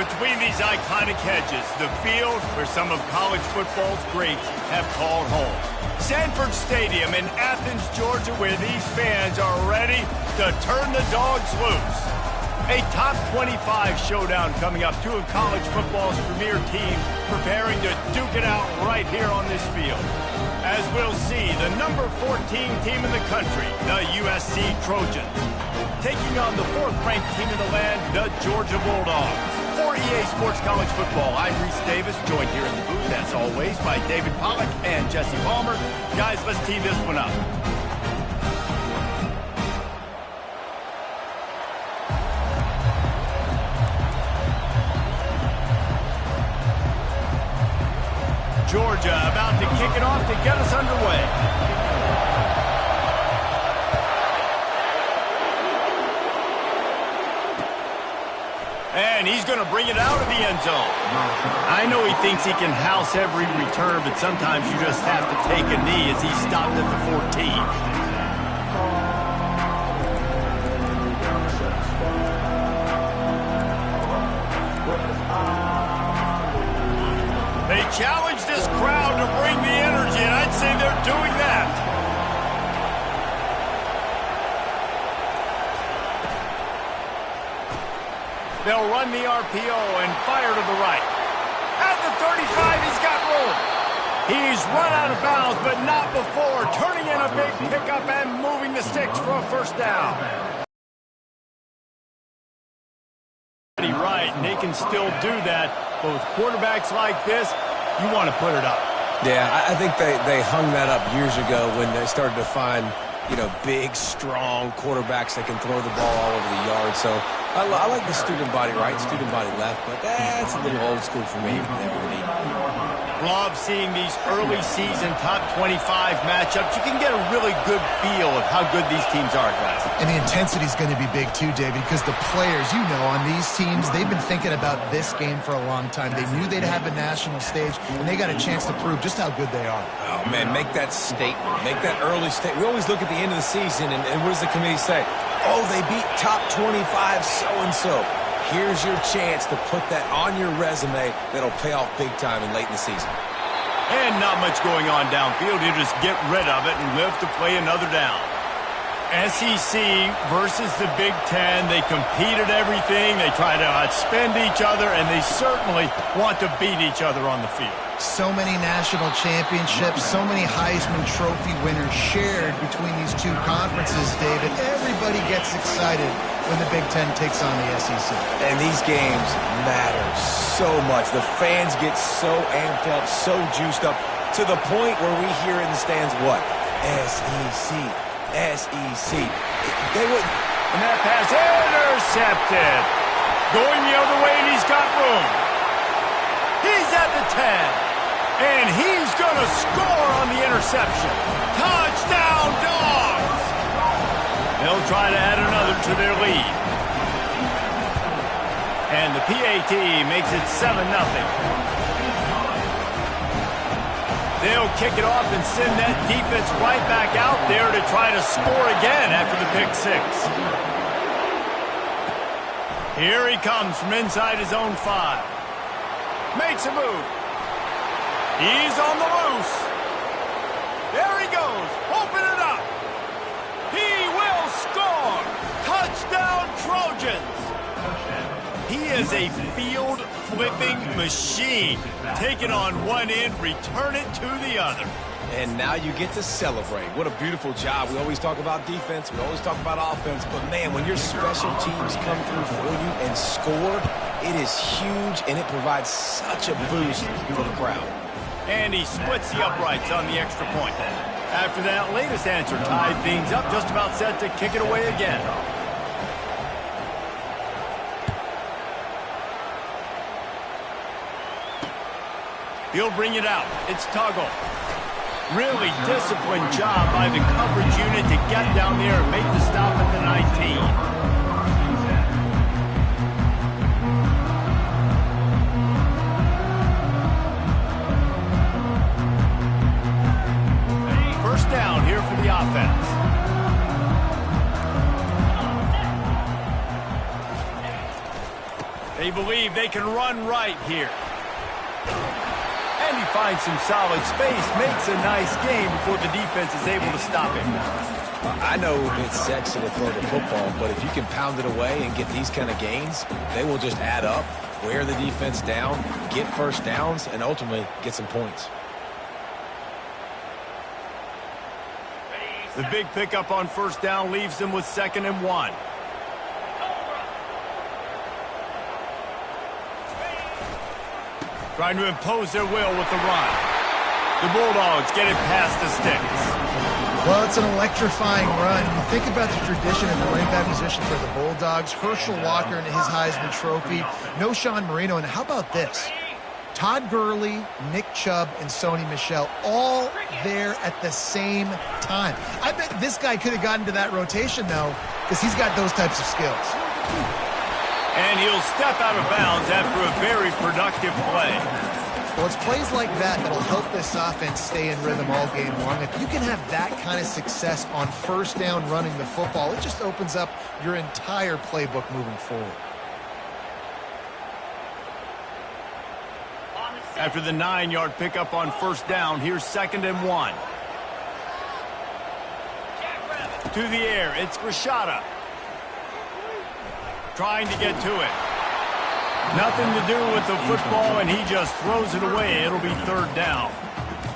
Between these iconic hedges, the field where some of college football's greats have called home. Sanford Stadium in Athens, Georgia, where these fans are ready to turn the dogs loose. A top 25 showdown coming up. Two of college football's premier teams preparing to duke it out right here on this field. As we'll see, the number 14 team in the country, the USC Trojans, taking on the fourth-ranked team in the land, the Georgia Bulldogs. For EA Sports College Football, I'm Reese Davis, joined here in the booth, as always, by David Pollack and Jesse Palmer. Guys, let's tee this one up. Georgia about to kick it off to get us underway. And he's going to bring it out of the end zone. I know he thinks he can house every return, but sometimes you just have to take a knee as he stopped at the 14. They challenge this crowd to bring the energy, and I'd say they're doing that. They'll run the RPO and fire to the right. At the 35, he's got room. He's run out of bounds, but not before turning in a big pickup and moving the sticks for a first down. Right, and they can still do that. But with quarterbacks like this, you want to put it up. Yeah, I think they hung that up years ago when they started to find, big, strong quarterbacks that can throw the ball all over the yard. So I like the student body right, student body left, but that's a little old school for me. Love seeing these early season top 25 matchups. You can get a really good feel of how good these teams are, guys. And the intensity is going to be big too, David, because the players, on these teams, they've been thinking about this game for a long time. They knew they'd have a national stage, and they got a chance to prove just how good they are. Oh, man, make that statement. Make that early statement. We always look at the end of the season, and what does the committee say? Oh, they beat top 25 so-and-so. Here's your chance to put that on your resume that'll pay off big time and late in the season. And not much going on downfield. You just get rid of it and live to play another down. SEC versus the Big Ten. They compete at everything. They try to outspend each other, and they certainly want to beat each other on the field. So many national championships, so many Heisman Trophy winners shared between these two conferences, David. Everybody gets excited when the Big Ten takes on the SEC. And these games matter so much. The fans get so amped up, so juiced up, to the point where we hear in the stands what? SEC. SEC. They would. And that pass intercepted. Going the other way, and he's got room. He's at the 10. And he's going to score on the interception. Touchdown, Dogs! They'll try to add another to their lead. And the PAT makes it 7-0. They'll kick it off and send that defense right back out there to try to score again after the pick six. Here he comes from inside his own 5. Makes a move. He's on the loose. There he goes. Open it up. He will score. Touchdown, Trojans. He is a field-flipping machine. Take it on one end, return it to the other. And now you get to celebrate. What a beautiful job. We always talk about defense. We always talk about offense. But, man, when your special teams come through for you and score, it is huge, and it provides such a boost for the crowd. And he splits the uprights on the extra point. After that latest answer tied things up, just about set to kick it away again. He'll bring it out. It's Tuggle. Really disciplined job by the coverage unit to get down there and make the stop at the 19. Down here for the offense. They They believe they can run right here. And he finds some solid space, makes a nice game before the defense is able to stop him. I know it's sexy to throw the football, but if you can pound it away and get these kind of gains, they will just add up, wear the defense down, get first downs, and ultimately get some points. The big pickup on first down leaves them with 2nd and 1. Trying to impose their will with the run. The Bulldogs get it past the sticks. Well, it's an electrifying run. You think about the tradition of the running back position for the Bulldogs. Herschel Walker and his Heisman Trophy. Knowshon Moreno. And how about this? Todd Gurley, Nick Chubb, and Sony Michel all there at the same time. I bet this guy could have gotten to that rotation, though, because he's got those types of skills. And he'll step out of bounds after a very productive play. Well, it's plays like that that'll help this offense stay in rhythm all game long. If you can have that kind of success on first down running the football, it just opens up your entire playbook moving forward. After the 9-yard pickup on first down, here's 2nd and 1. To the air, it's Rashada. Trying to get to it. Nothing to do with the football, and he just throws it away. It'll be 3rd down.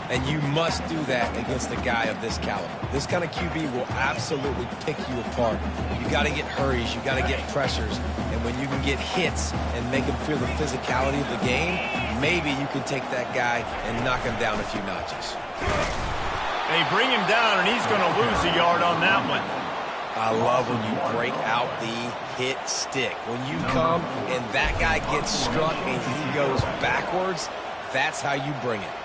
And you must do that against a guy of this caliber. This kind of QB will absolutely pick you apart. You got to get hurries. You got to get pressures. And when you can get hits and make him feel the physicality of the game, maybe you can take that guy and knock him down a few notches. They bring him down, and he's going to lose a yard on that one. I love when you break out the hit stick. When you come and that guy gets struck and he goes backwards, that's how you bring it.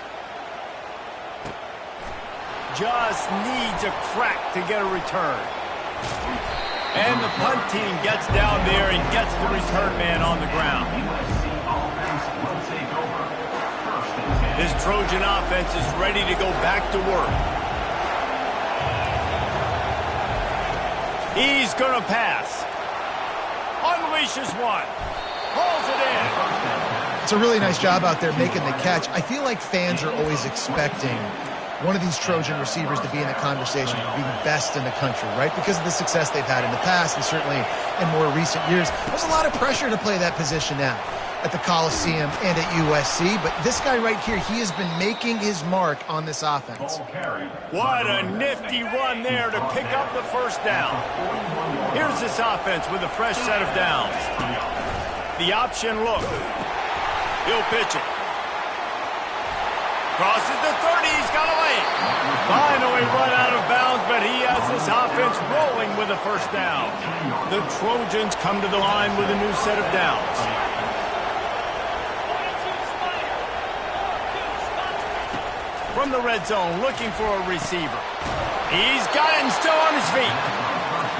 Just needs a crack to get a return. And the punt team gets down there and gets the return man on the ground. This Trojan offense is ready to go back to work. He's going to pass. Unleashes one. Hauls it in. It's a really nice job out there making the catch. I feel like fans are always expecting one of these Trojan receivers to be in the conversation for being best in the country, right? Because of the success they've had in the past and certainly in more recent years. There's a lot of pressure to play that position now at the Coliseum and at USC. But this guy right here, he has been making his mark on this offense. What a nifty run there to pick up the first down. Here's this offense with a fresh set of downs. The option look. He'll pitch it. Crosses the 30, he's got a lane. Finally run out of bounds, but he has this offense rolling with a first down. The Trojans come to the line with a new set of downs. From the red zone, looking for a receiver. He's got it and still on his feet.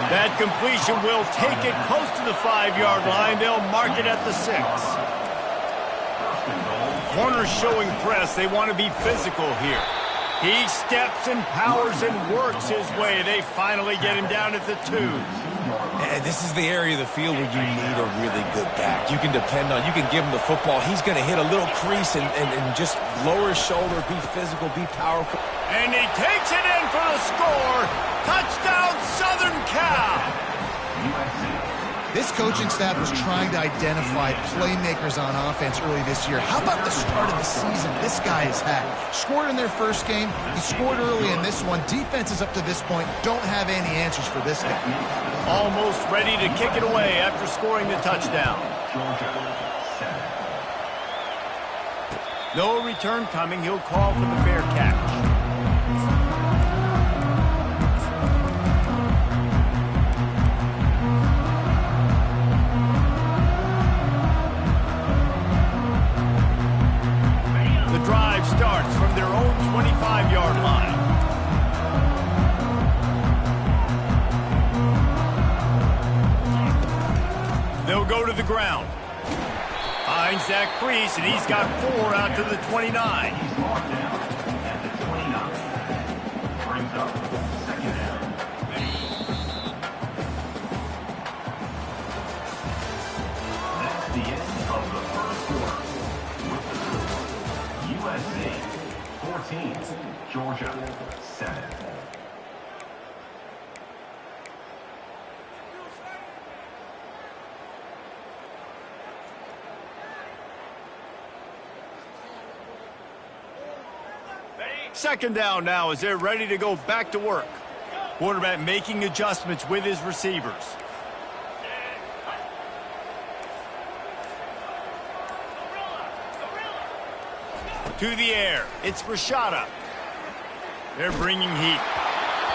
That completion will take it close to the 5-yard line. They'll mark it at the 6. Corners showing press. They want to be physical here. He steps and powers and works his way. They finally get him down at the 2. And this is the area of the field where you need a really good back. You can depend on, you can give him the football. He's going to hit a little crease and just lower his shoulder, be physical, be powerful. And he takes it in for the score. Touchdown, Southern Cal. This coaching staff was trying to identify playmakers on offense early this year. How about the start of the season this guy has had? Scored in their first game. He scored early in this one. Defenses up to this point don't have any answers for this guy. Almost ready to kick it away after scoring the touchdown. No return coming. He'll call for the fair catch. Drive starts from their own 25-yard line. They'll go to the ground. Finds that crease, and he's got 4 out to the 29. 14, Georgia, 7. Second down now as they're ready to go back to work. Quarterback making adjustments with his receivers. To the air, it's Rashada. They're bringing heat.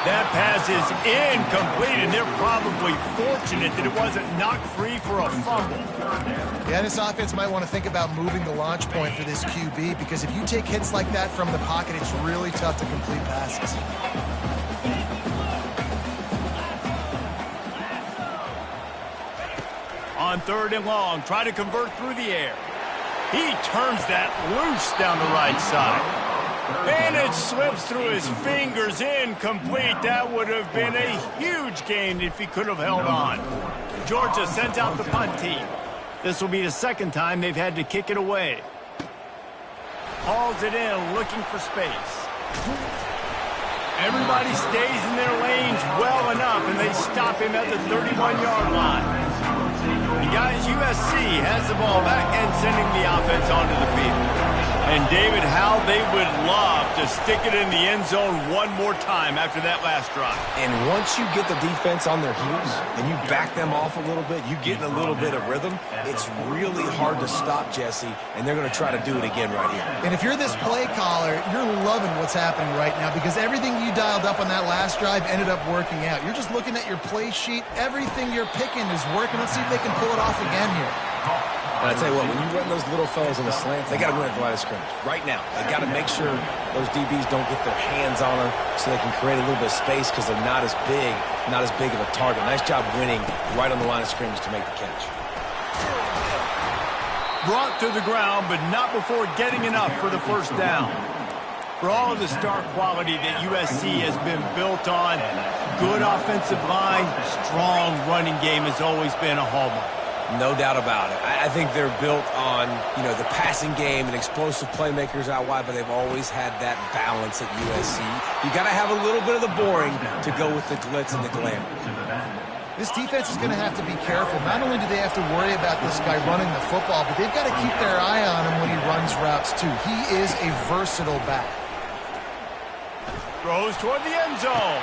That pass is incomplete, and they're probably fortunate that it wasn't knocked free for a fumble. Yeah, this offense might want to think about moving the launch point for this QB, because if you take hits like that from the pocket, it's really tough to complete passes. On 3rd and long, try to convert through the air. He turns that loose down the right side. And it slips through his fingers, incomplete. That would have been a huge gain if he could have held on. Georgia sends out the punt team. This will be the second time they've had to kick it away. Hauls it in, looking for space. Everybody stays in their lanes well enough, and they stop him at the 31-yard line. And guys, USC has the ball back and sending the offense onto the field. And David, how they would love to stick it in the end zone one more time after that last drive. And once you get the defense on their heels and you back them off a little bit, you get in a little bit of rhythm, it's really hard to stop Jesse, and they're going to try to do it again right here. And if you're this play caller, you're loving what's happening right now, because everything you dialed up on that last drive ended up working out. You're just looking at your play sheet. Everything you're picking is working. Let's see if they can pull it off again here. And I tell you what, when you run those little fellas on the slants, they got to win at the line of scrimmage. Right now, they got to make sure those DBs don't get their hands on them so they can create a little bit of space, because they're not as big of a target. Nice job winning right on the line of scrimmage to make the catch. Brought to the ground, but not before getting enough for the first down. For all of the star quality that USC has been built on, good offensive line, strong running game has always been a hallmark. No doubt about it. I think they're built on, the passing game and explosive playmakers out wide, but they've always had that balance at USC. You got to have a little bit of the boring to go with the glitz and the glamour. This defense is going to have to be careful. Not only do they have to worry about this guy running the football, but they've got to keep their eye on him when he runs routes too. He is a versatile back. Throws toward the end zone.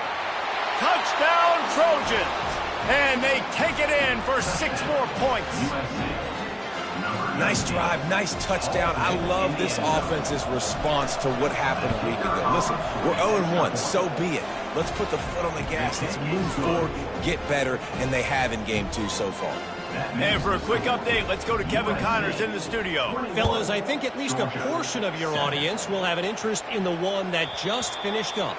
Touchdown, Trojans. And they take it in for 6 more points. Nice drive, nice touchdown. I love this offense's response to what happened a week ago. Listen, we're 0-1, so be it. Let's put the foot on the gas. Let's move forward, get better, and they have in game 2 so far. And for a quick update, let's go to Kevin Connors in the studio. Fellas, I think at least a portion of your audience will have an interest in the one that just finished up.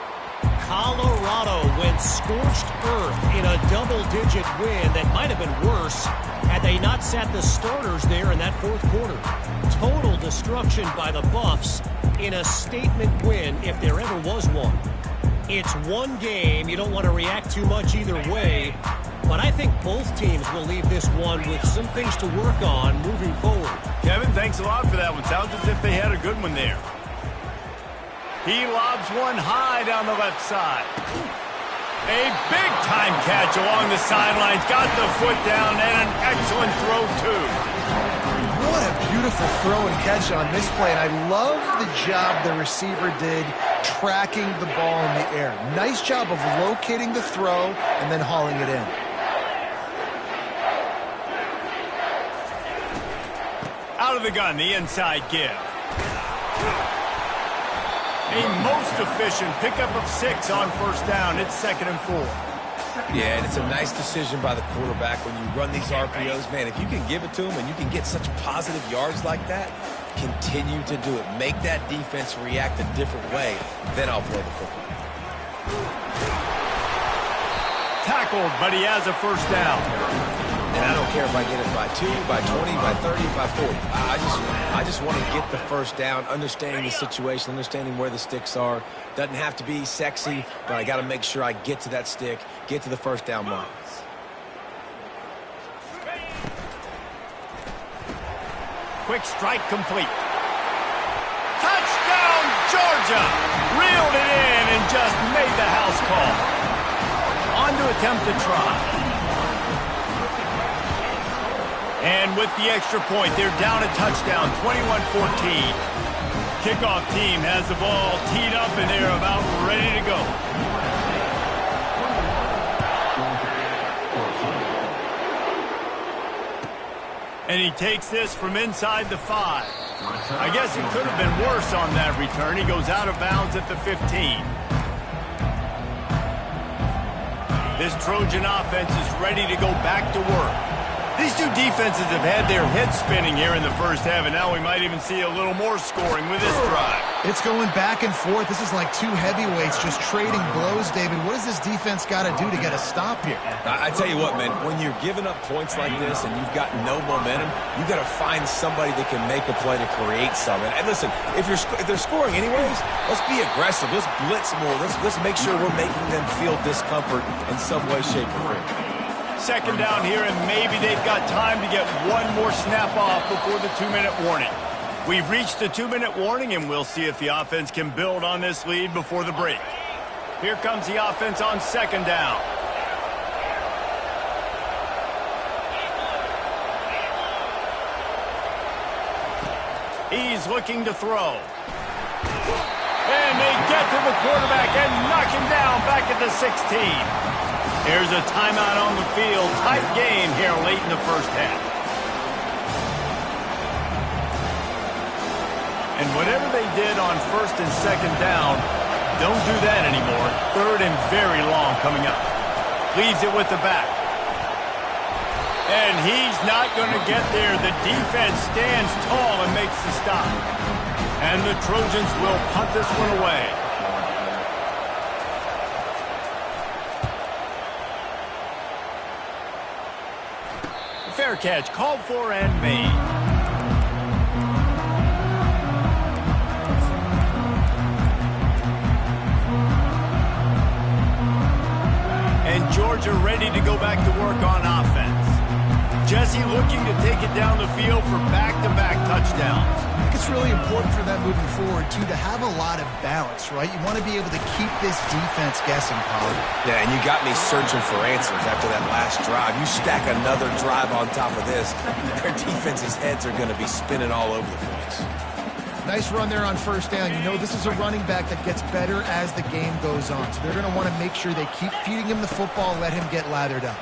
Colorado went scorched earth in a double-digit win that might have been worse had they not sat the starters there in that 4th quarter. Total destruction by the Buffs in a statement win, if there ever was one. It's one game. You don't want to react too much either way, but I think both teams will leave this one with some things to work on moving forward. Kevin, thanks a lot for that one. Sounds as if they had a good one there. He lobs one high down the left side. A big-time catch along the sidelines. Got the foot down, and an excellent throw, too. What a beautiful throw and catch on this play. And I love the job the receiver did tracking the ball in the air. Nice job of locating the throw and then hauling it in. Out of the gun, the inside give. A most efficient pickup of 6 on first down. It's 2nd and 4. Yeah, and it's a nice decision by the quarterback when you run these RPOs. Man, if you can give it to him and you can get such positive yards like that, continue to do it. Make that defense react a different way. Then I'll throw the football. Tackled, but he has a first down. And I don't care if I get it by 2, by 20, by 30, by 40. I just want to get the first down, understanding the situation, understanding where the sticks are. Doesn't have to be sexy, but I got to make sure I get to that stick, get to the first down mark. Quick strike complete. Touchdown, Georgia! on to attempt a try. And with the extra point, they're down a touchdown, 21-14. Kickoff team has the ball teed up, and they're about ready to go. And he takes this from inside the 5. I guess it could have been worse on that return. He goes out of bounds at the 15. This Trojan offense is ready to go back to work. These two defenses have had their heads spinning here in the first half, and now we might even see a little more scoring with this drive. It's going back and forth. This is like two heavyweights just trading blows, David. What does this defense got to do to get a stop here? I tell you what, man, when you're giving up points like this and you've got no momentum, you got to find somebody that can make a play to create something. And listen, if they're scoring anyways, let's be aggressive. Let's blitz more. Let's make sure we're making them feel discomfort in some way, shape, or form. Second down here, and maybe they've got time to get one more snap off before the 2-minute warning. We've reached the 2-minute warning, and we'll see if the offense can build on this lead before the break. Here comes the offense on second down. He's looking to throw. And they get to the quarterback and knock him down back at the 16. There's a timeout on the field. Tight game here late in the first half. And whatever they did on first and second down, don't do that anymore. Third and very long coming up. Leaves it with the back. And he's not going to get there. The defense stands tall and makes the stop. And the Trojans will punt this one away. Fair catch called for and made. And Georgia ready to go back to work on offense. Jesse looking to take it down the field for back-to-back touchdowns. I think it's really important for them moving forward, too, to have a lot of balance, right? You want to be able to keep this defense guessing, Colin. Yeah, and you got me searching for answers after that last drive. You stack another drive on top of this, their defense's heads are going to be spinning all over the place. Nice run there on first down. You know this is a running back that gets better as the game goes on, so they're going to want to make sure they keep feeding him the football and let him get lathered up.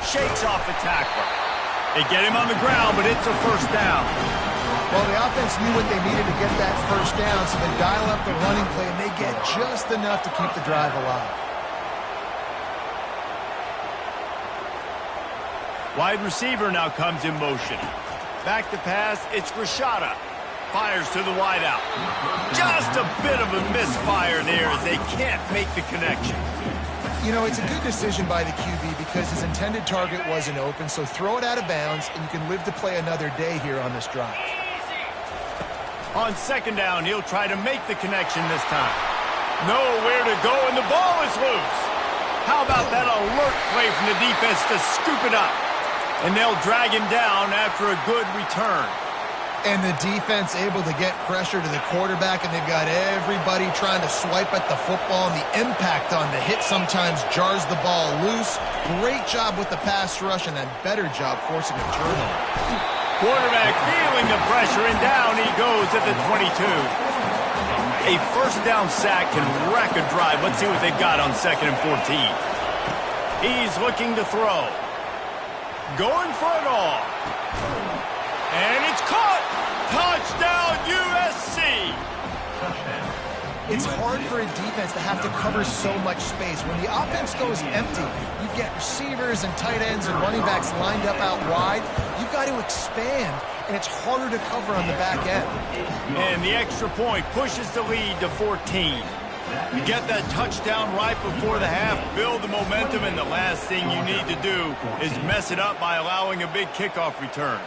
Shakes off the tackler. They get him on the ground, but it's a first down. Well, the offense knew what they needed to get that first down, so they dial up the running play, and they get just enough to keep the drive alive. Wide receiver now comes in motion. Back to pass, it's Rashada. Fires to the wideout. Just a bit of a misfire there as they can't make the connection. You know, it's a good decision by the QB because his intended target wasn't open, so throw it out of bounds, and you can live to play another day here on this drive. On second down, he'll try to make the connection this time. Nowhere to go, and the ball is loose. How about that alert play from the defense to scoop it up? And they'll drag him down after a good return. And the defense able to get pressure to the quarterback, and they've got everybody trying to swipe at the football, and the impact on the hit sometimes jars the ball loose. Great job with the pass rush, and a better job forcing a turnover. Quarterback feeling the pressure, and down he goes at the 22. A first down sack can wreck a drive. Let's see what they've got on second and 14. He's looking to throw. Going for it all. And it's caught! Touchdown, USC! It's hard for a defense to have to cover so much space. When the offense goes empty, you get receivers and tight ends and running backs lined up out wide. You've got to expand, and it's harder to cover on the back end. And the extra point pushes the lead to 14. You get that touchdown right before the half, build the momentum, and the last thing you need to do is mess it up by allowing a big kickoff return.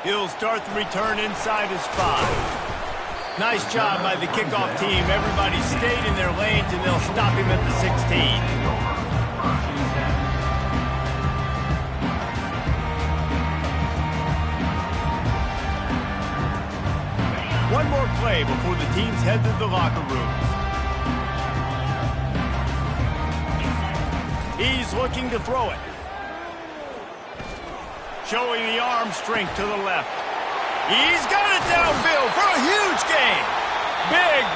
He'll start the return inside his 5. Nice job by the kickoff team. Everybody stayed in their lanes, and they'll stop him at the 16. One more play before the teams head to the locker rooms. He's looking to throw it. Showing the arm strength to the left. He's got it downfield for a huge gain.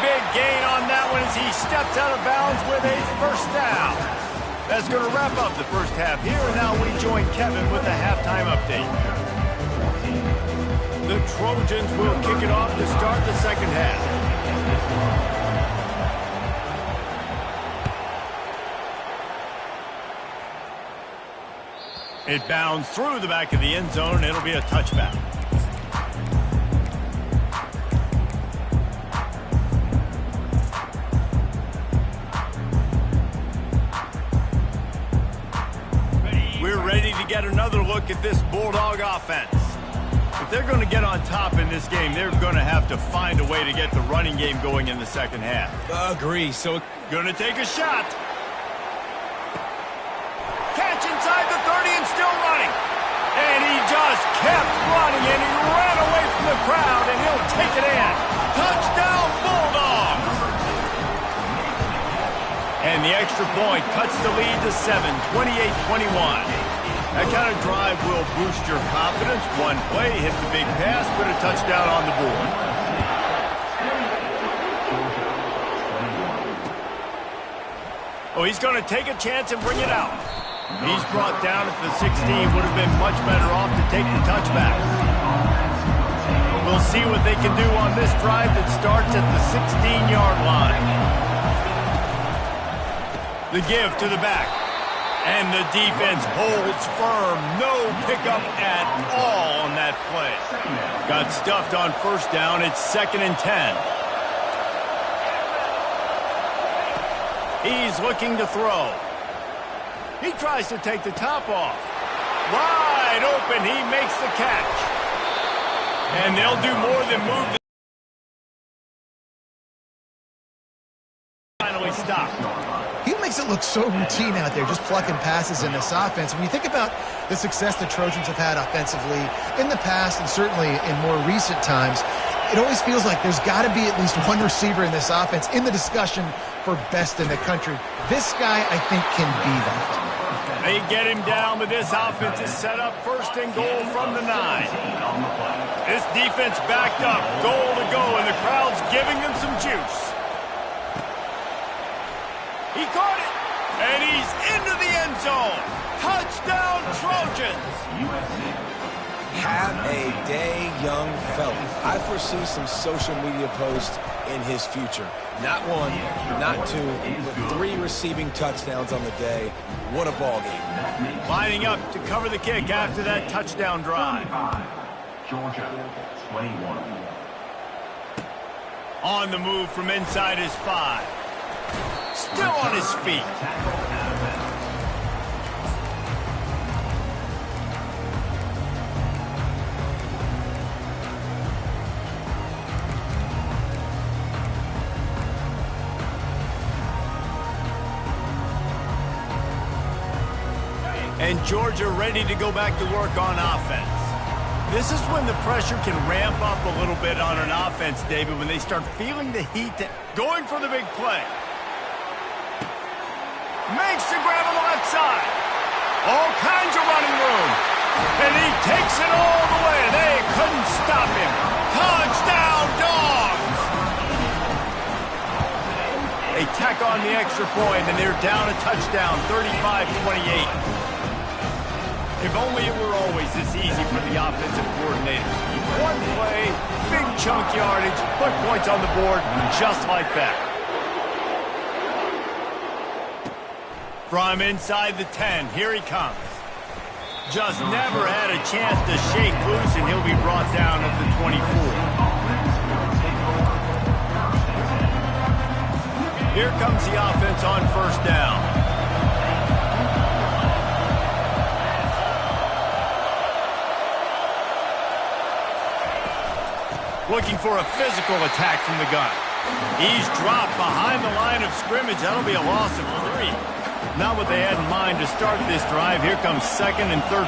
Big gain on that one as he steps out of bounds with a first down. That's going to wrap up the first half here, and now we join Kevin with the halftime update. The Trojans will kick it off to start the second half. It bounds through the back of the end zone. It'll be a touchback. We're ready to get another look at this Bulldog offense. If they're going to get on top in this game, they're going to have to find a way to get the running game going in the second half. Agree. So going to take a shot. Catch inside the 30 and still running. And he just kept running, and he ran away from the crowd, and he'll take it in. Touchdown, Bulldogs! And the extra point cuts the lead to 7, 28-21. That kind of drive will boost your confidence. One play, hit the big pass, put a touchdown on the board. Oh, he's going to take a chance and bring it out. He's brought down at the 16. Would have been much better off to take the touchback. We'll see what they can do on this drive that starts at the 16-yard line. The give to the back. And the defense holds firm. No pickup at all on that play. Got stuffed on first down. It's 2nd and 10. He's looking to throw. He tries to take the top off. Wide open. He makes the catch. And they'll do more than move the finally stopped. He makes it look so routine out there, just plucking passes in this offense. When you think about the success the Trojans have had offensively in the past and certainly in more recent times, it always feels like there's got to be at least one receiver in this offense in the discussion for best in the country. This guy, I think, can be that. They get him down, but this offense is set up 1st and goal from the 9. This defense backed up, goal to go, and the crowd's giving them some juice. He caught it, and he's into the end zone. Touchdown, Trojans! have a day, young fella. I foresee some social media posts in his future. Not one, not two, but 3 receiving touchdowns on the day. What a ball game. Lining up to cover the kick after that touchdown drive. Georgia, 21. On the move from inside his 5. Still on his feet. And Georgia ready to go back to work on offense. This is when the pressure can ramp up a little bit on an offense, David, when they start feeling the heat, going for the big play. Makes the grab on the left side. All kinds of running room. And he takes it all the way. They couldn't stop him. Touchdown, Dogs! They tack on the extra point, and they're down a touchdown, 35-28. If only it were always this easy for the offensive coordinators. One play, big chunk yardage, put points on the board just like that. From inside the 10, here he comes. Just never had a chance to shake loose, and he'll be brought down at the 24. Here comes the offense on first down. Looking for a physical attack from the gun. He's dropped behind the line of scrimmage. That'll be a loss of 3. Not what they had in mind to start this drive. Here comes 2nd and 13.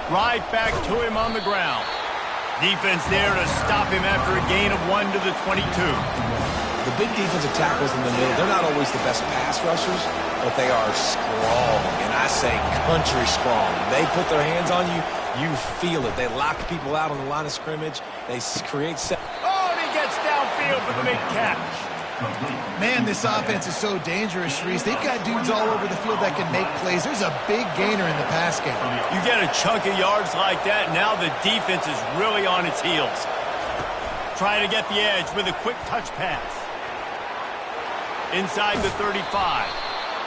Right back to him on the ground. Defense there to stop him after a gain of 1 to the 22. The big defensive tackles in the middle, they're not always the best pass rushers, but they are strong, and I say country strong. They put their hands on you, you feel it. They lock people out on the line of scrimmage. They create... Oh, and he gets downfield for the big catch. Man, this offense is so dangerous, Reese. They've got dudes all over the field that can make plays. There's a big gainer in the pass game. You get a chunk of yards like that, now the defense is really on its heels. Trying to get the edge with a quick touch pass. Inside the 35.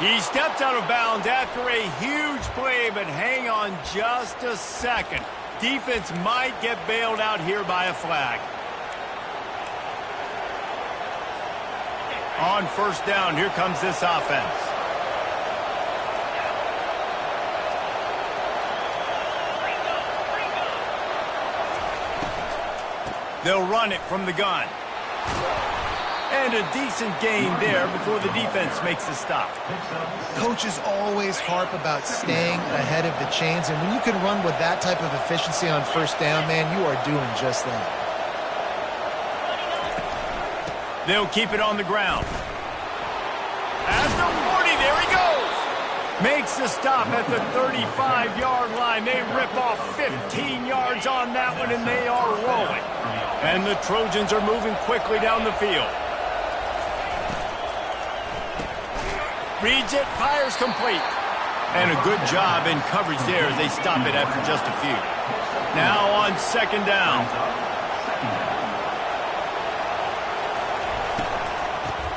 He steps out of bounds after a huge play, but hang on just a second. Defense might get bailed out here by a flag. On first down, here comes this offense. They'll run it from the gun. And a decent gain there before the defense makes a stop. Coaches always harp about staying ahead of the chains, and when you can run with that type of efficiency on first down, man, you are doing just that. They'll keep it on the ground. At the 40, there he goes. Makes the stop at the 35-yard line. They rip off 15 yards on that one, and they are rolling. And the Trojans are moving quickly down the field. Reads it, fires complete. And a good job in coverage there as they stop it after just a few. Now on second down.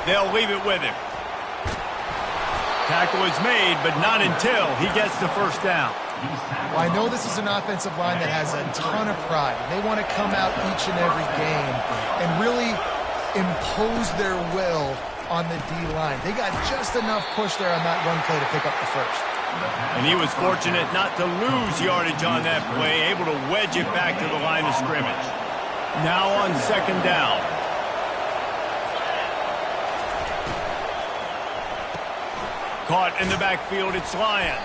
They'll leave it with him. Tackle is made, but not until he gets the first down. Well, I know this is an offensive line that has a ton of pride. They want to come out each and every game and really impose their will on the D-line. They got just enough push there on that run play to pick up the first. And he was fortunate not to lose yardage on that play, able to wedge it back to the line of scrimmage. Now on second down. Caught in the backfield, it's Lions.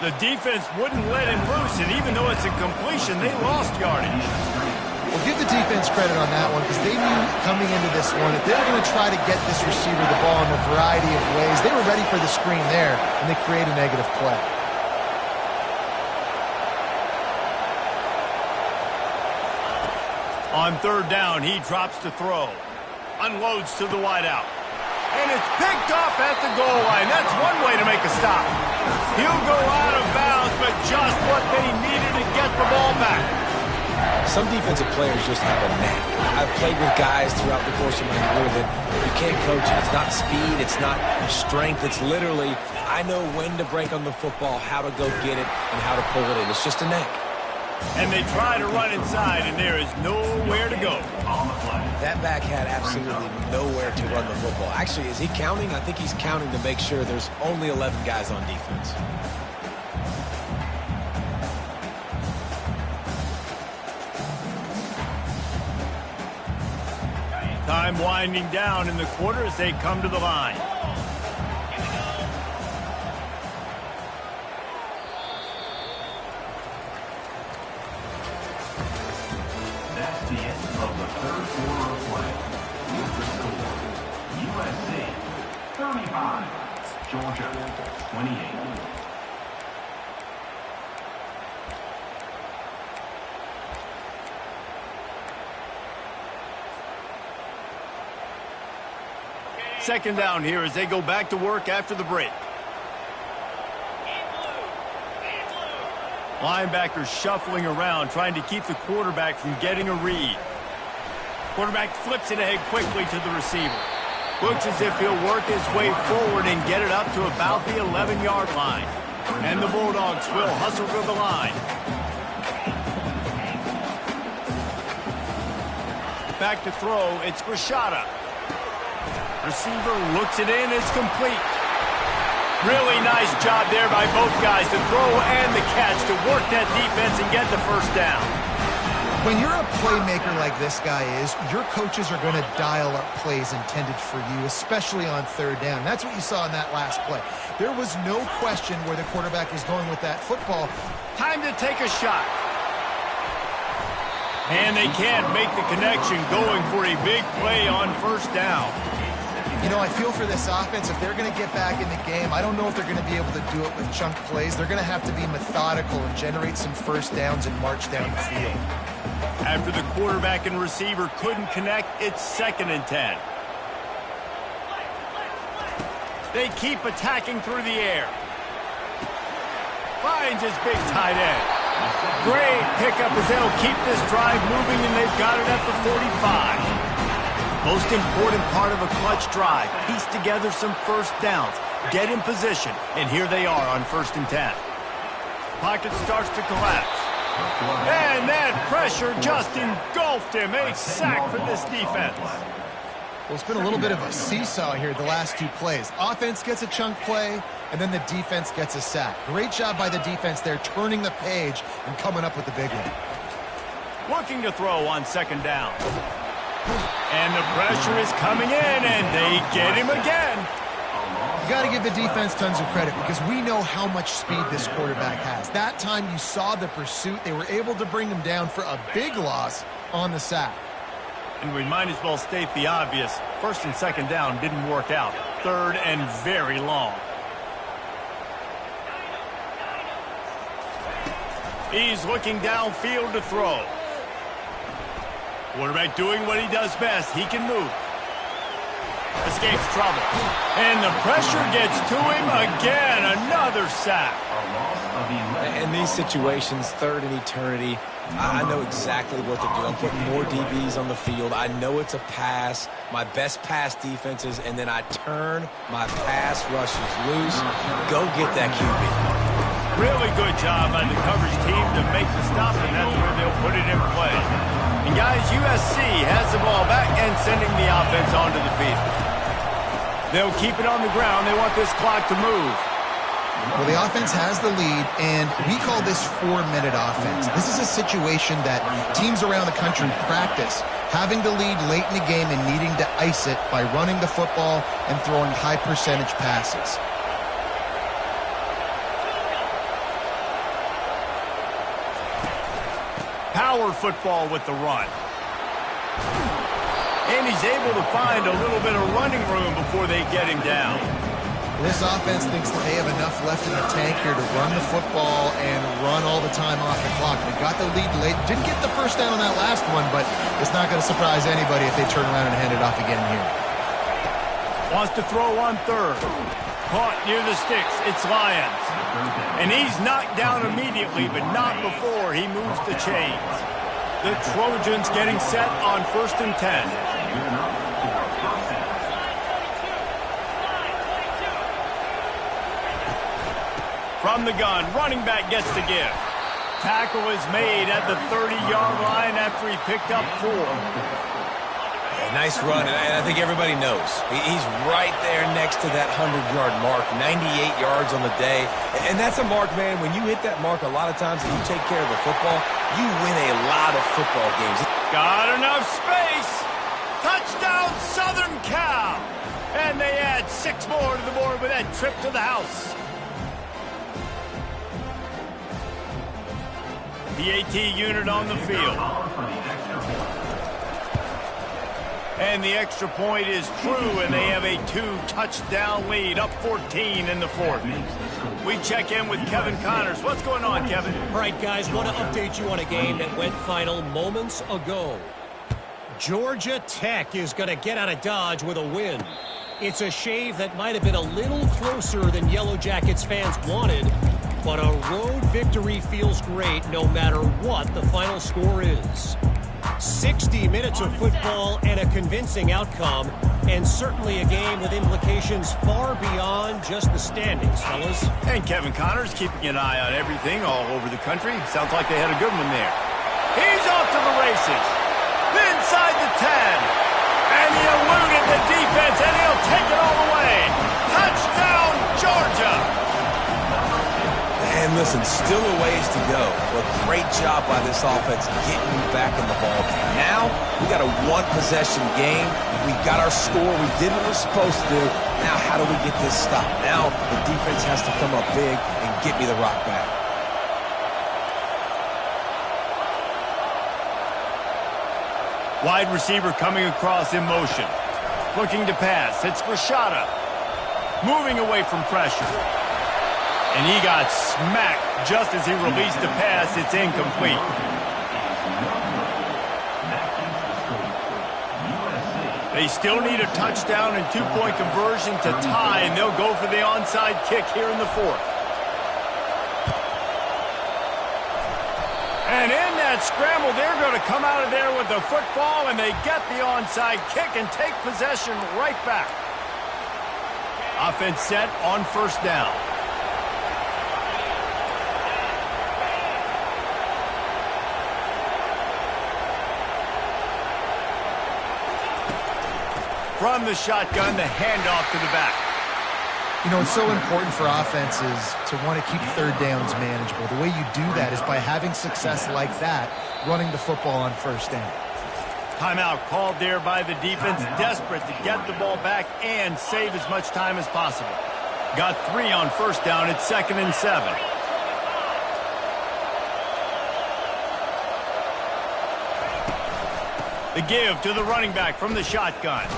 The defense wouldn't let him loose, and even though it's a completion, they lost yardage. Well, give the defense credit on that one because they knew coming into this one that they were going to try to get this receiver the ball in a variety of ways. They were ready for the screen there, and they create a negative play. On third down, he drops to throw. Unloads to the wideout. And it's picked off at the goal line. That's one way to make a stop. He'll go out of bounds, but just what they needed to get the ball back. Some defensive players just have a knack. I've played with guys throughout the course of my career that you can't coach it. It's not speed, it's not strength. It's literally, I know when to break on the football, how to go get it, and how to pull it in. It's just a knack. And they try to run inside, and there is nowhere to go. That back had absolutely nowhere to run the football. Actually, is he counting? I think he's counting to make sure there's only 11 guys on defense. Time winding down in the quarter as they come to the line. That's the end of the third quarter of play. With the score, USC 35, Georgia 28. Second down here as they go back to work after the break. Linebackers shuffling around, trying to keep the quarterback from getting a read. Quarterback flips it ahead quickly to the receiver. Looks as if he'll work his way forward and get it up to about the 11-yard line. And the Bulldogs will hustle to the line. Back to throw, it's Rashada. Receiver looks it in, it's complete. Really nice job there by both guys, the throw and the catch to work that defense and get the first down. When you're a playmaker like this guy is, your coaches are going to dial up plays intended for you, especially on third down. That's what you saw in that last play. There was no question where the quarterback was going with that football. Time to take a shot. And they can't make the connection going for a big play on first down. You know, I feel for this offense, if they're going to get back in the game, I don't know if they're going to be able to do it with chunk plays. They're going to have to be methodical and generate some first downs and march down the field. After the quarterback and receiver couldn't connect, it's 2nd and 10. They keep attacking through the air. Finds his big tight end. Great pickup as they'll keep this drive moving, and they've got it at the 45. Most important part of a clutch drive, piece together some first downs, get in position, and here they are on 1st and 10. Pocket starts to collapse. And that pressure just engulfed him. A sack for this defense. Well, it's been a little bit of a seesaw here the last 2 plays. Offense gets a chunk play, and then the defense gets a sack. Great job by the defense there, turning the page and coming up with the big one. Looking to throw on 2nd down. And the pressure is coming in, and they get him again. You got to give the defense tons of credit because we know how much speed this quarterback has. That time you saw the pursuit. They were able to bring him down for a big loss on the sack. And we might as well state the obvious. 1st and 2nd down didn't work out. 3rd and very long. He's looking downfield to throw. Quarterback doing what he does best. He can move. Escapes trouble. And the pressure gets to him again. Another sack. In these situations, 3rd and eternity, I know exactly what to do. I'm putting more DBs on the field. I know it's a pass, my best pass defenses, and then I turn my pass rushes loose. Go get that QB. Really good job by the coverage team to make the stop, and that's where they'll put it in play. And guys, USC has the ball back and sending the offense onto the field. They'll keep it on the ground. They want this clock to move. Well, the offense has the lead, and we call this 4-minute offense. This is a situation that teams around the country practice, having the lead late in the game and needing to ice it by running the football and throwing high-percentage passes. Power football with the run. And he's able to find a little bit of running room before they get him down. This offense thinks that they have enough left in the tank here to run the football and run all the time off the clock. They got the lead late. Didn't get the first down on that last one, but it's not going to surprise anybody if they turn around and hand it off again here. Wants to throw on 3rd. Caught near the sticks. It's Lyons. And he's knocked down immediately, but not before he moves the chains. The Trojans getting set on 1st and 10. From the gun, running back gets the give. Tackle is made at the 30-yard line after he picked up 4. Nice run, and I think everybody knows. He's right there next to that 100-yard mark, 98 yards on the day. And that's a mark, man. When you hit that mark a lot of times and you take care of the football, you win a lot of football games. Got enough space. Touchdown, Southern Cal. And they add 6 more to the board with that trip to the house. The AT unit on the field. And the extra point is true, and they have a 2-touchdown lead, up 14 in the 4th. We check in with Kevin Connors. What's going on, Kevin? All right, guys, want to update you on a game that went final moments ago. Georgia Tech is going to get out of Dodge with a win. It's a shave that might have been a little closer than Yellow Jackets fans wanted, but a road victory feels great no matter what the final score is. 60 minutes of football and a convincing outcome, and certainly a game with implications far beyond just the standings, fellas. And Kevin Connors keeping an eye on everything all over the country. Sounds like they had a good one there. He's off to the races. Inside the 10. And he eluded the defense, and he'll take it all the way. Touchdown, Georgia. And listen, still a ways to go, but great job by this offense getting you back in the ball game. Now, we got a one-possession game. We got our score. We did what we're supposed to do. Now, how do we get this stopped? Now, the defense has to come up big and get me the rock back. Wide receiver coming across in motion. Looking to pass. It's Rashada. Moving away from pressure. And he got smacked just as he released the pass. It's incomplete. They still need a touchdown and two-point conversion to tie, and they'll go for the onside kick here in the fourth. And in that scramble, they're going to come out of there with the football, and they get the onside kick and take possession right back. Offense set on first down. From the shotgun, the handoff to the back. You know, it's so important for offenses to want to keep third downs manageable. The way you do that is by having success like that, running the football on first down. Timeout called there by the defense, desperate to get the ball back and save as much time as possible. Got 3 on first down. It's 2nd and 7. The give to the running back from the shotgun.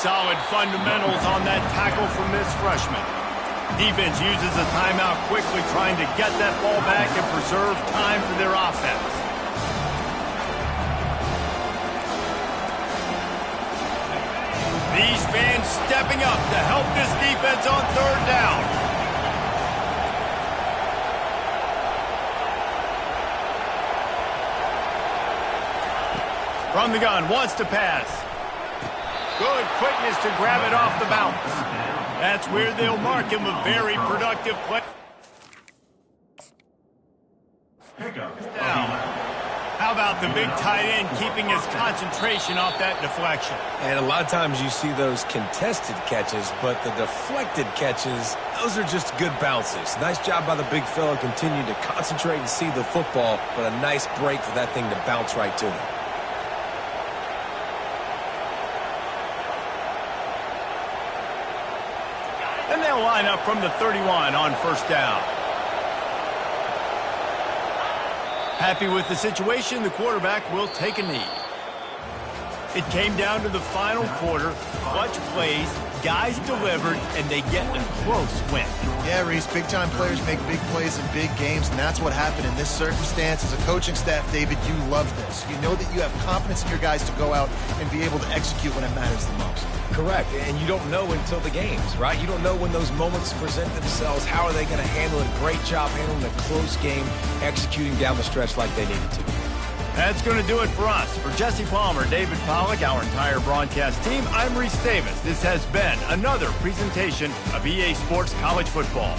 Solid fundamentals on that tackle from this freshman. Defense uses a timeout quickly, trying to get that ball back and preserve time for their offense. These fans stepping up to help this defense on third down. From the gun, wants to pass. Good quickness to grab it off the bounce. That's where they'll mark him a very productive play. Now, how about the big tight end keeping his concentration off that deflection? And a lot of times you see those contested catches, but the deflected catches, those are just good bounces. Nice job by the big fella, continue to concentrate and see the football, but a nice break for that thing to bounce right to him. And they'll line up from the 31 on first down. Happy with the situation, the quarterback will take a knee. It came down to the final quarter. Clutch plays, guys delivered, and they get a close win. Yeah, Reese, big-time players make big plays in big games, and that's what happened in this circumstance. As a coaching staff, David, you love this. You know that you have confidence in your guys to go out and be able to execute when it matters the most. Correct, and you don't know until the games, right? You don't know when those moments present themselves. How are they going to handle it? Great job handling a close game, executing down the stretch like they needed to. That's going to do it for us. For Jesse Palmer, David Pollack, our entire broadcast team, I'm Reese Davis. This has been another presentation of EA Sports College Football.